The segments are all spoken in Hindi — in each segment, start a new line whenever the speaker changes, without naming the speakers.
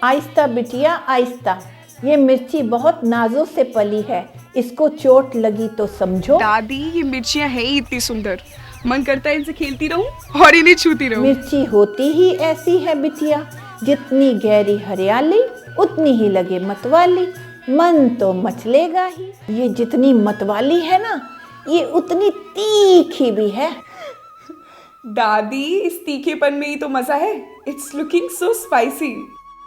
आहिस्ता बिटिया आहिस्ता, ये मिर्ची बहुत नाजों से पली है, इसको चोट लगी तो समझो।
दादी ये मिर्चियाँ है ही इतनी सुंदर, मन करता है इनसे खेलती रहूं और इन्हें छूती रहूं।
मिर्ची होती ही ऐसी है बिटिया, जितनी गहरी हरियाली उतनी ही लगे मतवाली, मन तो मचलेगा ही। ये जितनी मतवाली है ना, ये उतनी तीखी भी है।
दादी इस तीखेपन में ही तो मजा है, इट्स लुकिंग सो स्पाइसी।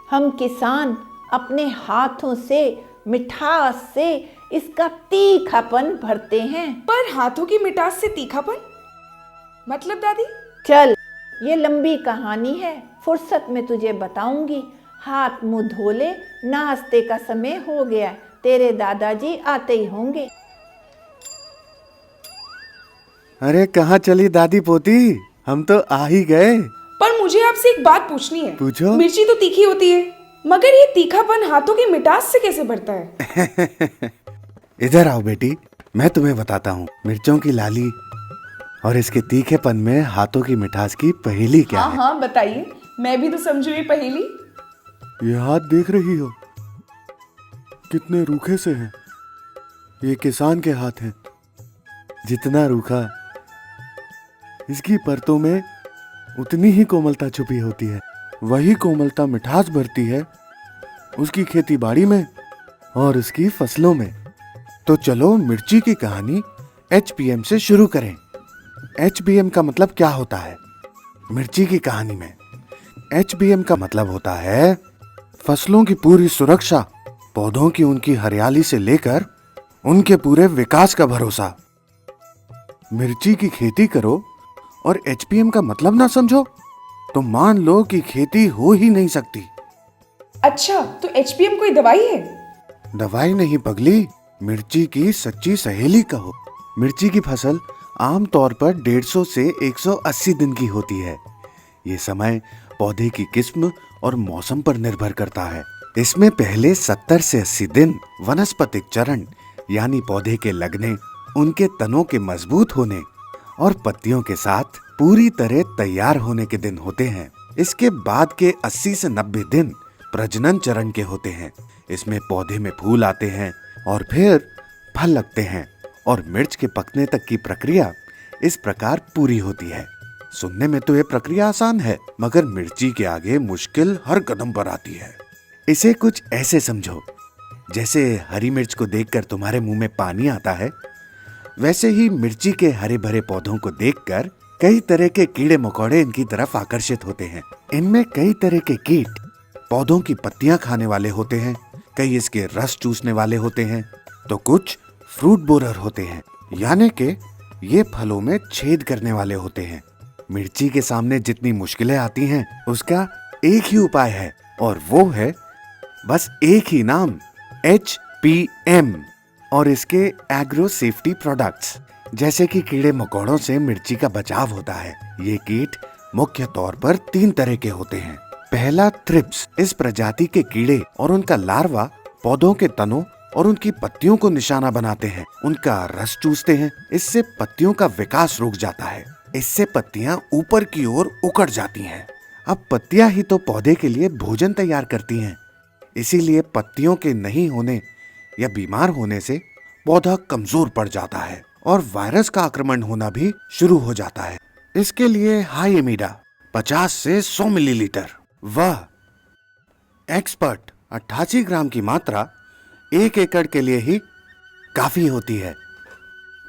हम किसान अपने हाथों से मिठास से इसका तीखापन भरते हैं।
पर हाथों की मिठास से तीखापन मतलब दादी?
चल, ये लंबी कहानी है, फुर्सत में तुझे बताऊंगी। हाथ मुंह धो ले, नाश्ते का समय हो गया, तेरे दादाजी आते ही होंगे।
अरे कहाँ चली दादी पोती, हम तो आ ही गए।
पर मुझे आपसे एक बात पूछनी है।
पूछो।
मिर्ची तो तीखी होती है, मगर ये तीखापन हाथों की मिठास से कैसे बढ़ता है?
इधर आओ बेटी, मैं तुम्हें बताता हूँ। मिर्चों की लाली और इसके तीखेपन में हाथों की मिठास की पहेली क्या है।
हाँ बताइए, मैं भी तो समझू ये पहेली।
ये हाथ देख रही हो, कितने रूखे से हैं। ये किसान के हाथ हैं। जितना रूखा, इसकी परतों में उतनी ही कोमलता छुपी होती है। वही कोमलता मिठास भरती है उसकी खेती बाड़ी में और उसकी फसलों में। तो चलो मिर्ची की कहानी HPM से शुरू करें। HPM का मतलब क्या होता है? मिर्ची की कहानी में HPM का मतलब होता है फसलों की पूरी सुरक्षा, पौधों की उनकी हरियाली से लेकर उनके पूरे विकास का भरोसा। मिर्ची की खेती करो और HPM का मतलब ना समझो तो मान लो कि खेती हो ही नहीं सकती।
अच्छा, तो HPM कोई दवाई है?
दवाई नहीं पगली, मिर्ची की सच्ची सहेली कहो। मिर्ची की फसल आमतौर पर 150 से 180 दिन की होती है। ये समय पौधे की किस्म और मौसम पर निर्भर करता है। इसमें पहले 70 से 80 दिन वनस्पतिक चरण यानी पौधे के लगने, उनके तनों के मजबूत होने और पत्तियों के साथ पूरी तरह तैयार होने के दिन होते हैं। इसके बाद के 80 से 90 दिन प्रजनन चरण के होते हैं। इसमें पौधे में फूल आते हैं और फिर फल लगते हैं और मिर्च के पकने तक की प्रक्रिया इस प्रकार पूरी होती है। सुनने में तो ये प्रक्रिया आसान है, मगर मिर्ची के आगे मुश्किल हर कदम पर आती है। इसे कुछ ऐसे समझो, जैसे हरी मिर्च को देखकर तुम्हारे मुंह में पानी आता है, वैसे ही मिर्ची के हरे भरे पौधों को देखकर कई तरह के कीड़े मकोड़े इनकी तरफ आकर्षित होते हैं। इनमें कई तरह के कीट पौधों की पत्तियां खाने वाले होते हैं, कई इसके रस चूसने वाले होते हैं, तो कुछ फ्रूट बोरर होते हैं, यानी कि ये फलों में छेद करने वाले होते हैं। मिर्ची के सामने जितनी मुश्किलें आती हैं, उसका एक ही उपाय है और वो है बस एक ही नाम, HPM और इसके एग्रो सेफ्टी प्रोडक्ट्स। जैसे कि कीड़े मकोड़ों से मिर्ची का बचाव होता है। ये कीट मुख्य तौर पर 3 तरह के होते हैं। पहला थ्रिप्स, इस प्रजाति के कीड़े और उनका लार्वा पौधों के तनों और उनकी पत्तियों को निशाना बनाते हैं, उनका रस चूसते हैं। इससे पत्तियों का विकास रुक जाता है, इससे पत्तियां ऊपर की ओर उकड़ जाती हैं। अब पत्तियां ही तो पौधे के लिए भोजन तैयार करती हैं, इसीलिए पत्तियों के नहीं होने या बीमार होने से पौधा कमजोर पड़ जाता है और वायरस का आक्रमण होना भी शुरू हो जाता है। इसके लिए हाई एमिडा 50 से 100 मिलीलीटर व एक्सपर्ट 88 ग्राम की मात्रा 1 एकड़ के लिए ही काफी होती है।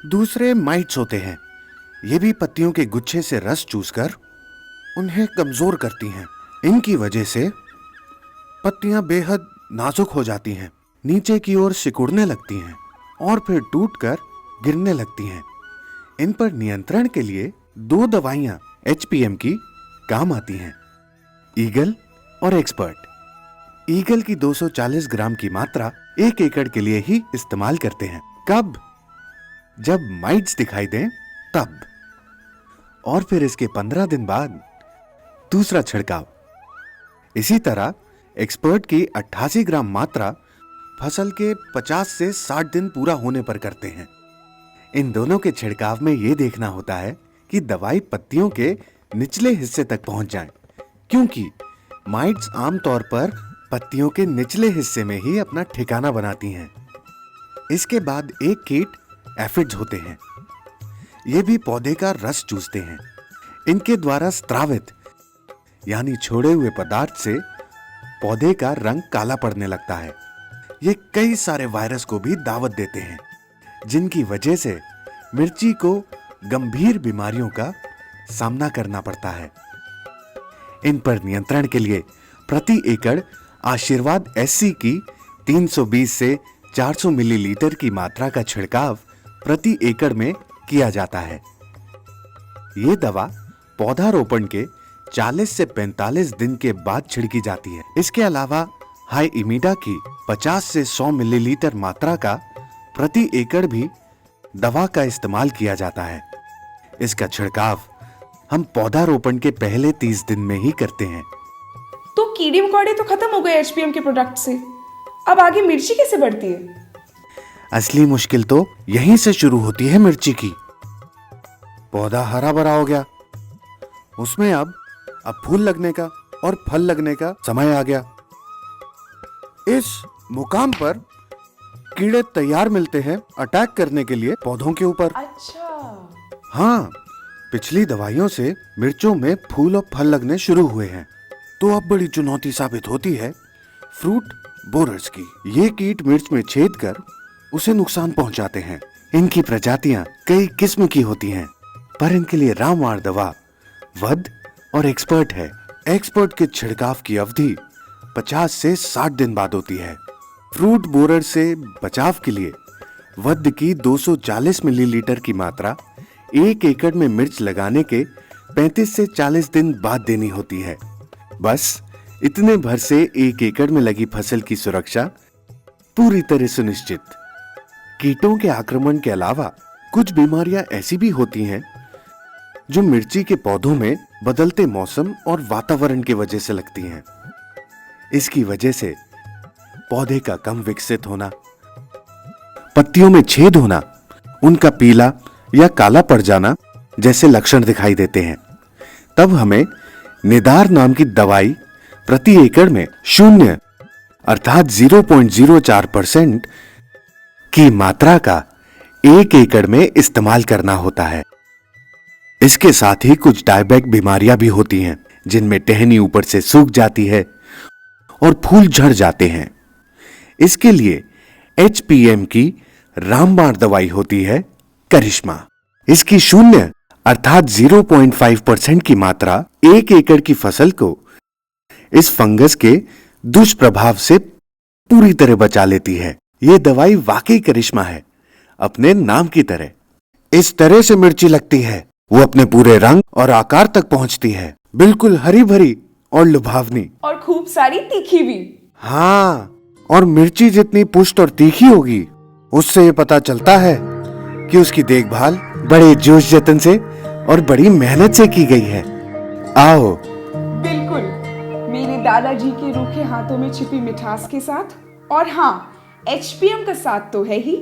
दूसरे माइट्स होते हैं, ये भी पत्तियों के गुच्छे से रस चूसकर उन्हें कमजोर करती हैं। इनकी वजह से पत्तियां बेहद नाजुक हो जाती हैं, नीचे की ओर सिकुड़ने लगती हैं और फिर टूटकर गिरने लगती हैं। इन पर नियंत्रण के लिए 2 दवाइयां HPM की काम आती हैं, ईगल और एक्सपर्ट। ईगल की 240 ग्राम की मात्रा 1 एकड़ के लिए ही इस्तेमाल करते हैं। कब? जब माइट्स दिखाई दें तब। और फिर इसके 15 दिन बाद दूसरा छिड़काव। इसी तरह एक्सपर्ट की 88 ग्राम मात्रा फसल के 50 से 60 दिन पूरा होने पर करते हैं। इन दोनों के छिड़काव में यह देखना होता है कि दवाई पत्तियों के निचले हिस्से तक पहुंच जाए, क्योंकि माइट्स आमतौर पर पत्तियों के निचले हिस्से में ही अपना ठिकाना बनाती हैं। इसके बाद एक कीट एफिड्स होते हैं। ये भी पौधे का रस चूसते हैं। इनके द्वारा स्त्रावित यानी छोड़े हुए पदार्थ से पौधे का रंग काला पड़ने लगता है। ये कई सारे वायरस को भी दावत देते हैं, जिनकी वजह से मिर्ची को गंभीर बीमारियों का सामना करना पड़ता है। इन पर नियंत्रण के लिए प्रति एकड़ आशीर्वाद एससी की 320 से 400 मिलीलीटर की मात्रा का छिड़काव प्रति एकड़ में किया जाता है। ये दवा पौधारोपण के 40 से 45 दिन के बाद छिड़की जाती है। इसके अलावा हाई इमीडा की 50 से 100 मिलीलीटर मात्रा का प्रति एकड़ भी दवा का इस्तेमाल किया जाता है। इसका छिड़काव हम पौधारोपण के पहले 30 दिन में ही करते हैं।
तो कीड़े मकोड़े तो खत्म हो गए एचपीएम के प्रोडक्ट से, अब आगे मिर्ची कैसे बढ़ती है?
असली मुश्किल तो यहीं से शुरू होती है मिर्ची की। पौधा हरा भरा हो गया, उसमें अब फूल लगने का और फल लगने का समय आ गया। इस मुकाम पर कीड़े तैयार मिलते हैं अटैक करने के लिए पौधों के ऊपर।
अच्छा।
हाँ, पिछली दवाइयों से मिर्चों में फूल और फल लगने शुरू हुए हैं, तो अब बड़ी चुनौती साबित होती है फ्रूट बोरर्स की। ये कीट मिर्च में छेद कर उसे नुकसान पहुंचाते हैं। इनकी प्रजातियां कई किस्म की होती हैं, पर इनके लिए रामवाण दवा वध और एक्सपर्ट है। एक्सपर्ट के छिड़काव की अवधि 50 से 60 दिन बाद होती है। फ्रूट बोरर से बचाव के लिए वध की 240 मिलीलीटर की मात्रा 1 एकड़ में मिर्च लगाने के 35 से 40 दिन बाद देनी होती है। बस इतने भर से 1 एकड़ में लगी फसल की सुरक्षा पूरी तरह सुनिश्चित। कीटों के आक्रमण के अलावा कुछ बीमारियां ऐसी भी होती हैं जो मिर्ची के पौधों में बदलते मौसम और वातावरण की वजह से लगती हैं। इसकी वजह से पौधे का कम विकसित होना, पत्तियों में छेद होना, उनका पीला या काला पड़ जाना जैसे लक्षण दिखाई देते हैं। तब हमें निदार नाम की दवाई प्रति एकड़ में 0 अर्थात 0.04% की मात्रा का 1 एकड़ में इस्तेमाल करना होता है। इसके साथ ही कुछ डायबैक बीमारियां भी होती हैं, जिनमें टहनी ऊपर से सूख जाती है और फूल झड़ जाते हैं। इसके लिए एचपीएम की रामबाण दवाई होती है करिश्मा। इसकी 0 अर्थात 0.5% की मात्रा 1 एकड़ की फसल को इस फंगस के दुष्प्रभाव से पूरी तरह बचा लेती है। ये दवाई वाकई करिश्मा है, अपने नाम की तरह। इस तरह से मिर्ची लगती है, वो अपने पूरे रंग और आकार तक पहुंचती है, बिल्कुल हरी भरी और लुभावनी,
और खूब सारी तीखी भी।
हाँ, और मिर्ची जितनी पुष्ट और तीखी होगी, उससे ये पता चलता है कि उसकी देखभाल बड़े जोश जतन से और बड़ी मेहनत से की गई है। आओ।
बिल्कुल, मेरे दादाजी के रूखे हाथों में छिपी मिठास के साथ, और हाँ, एचपीएम का साथ तो है ही।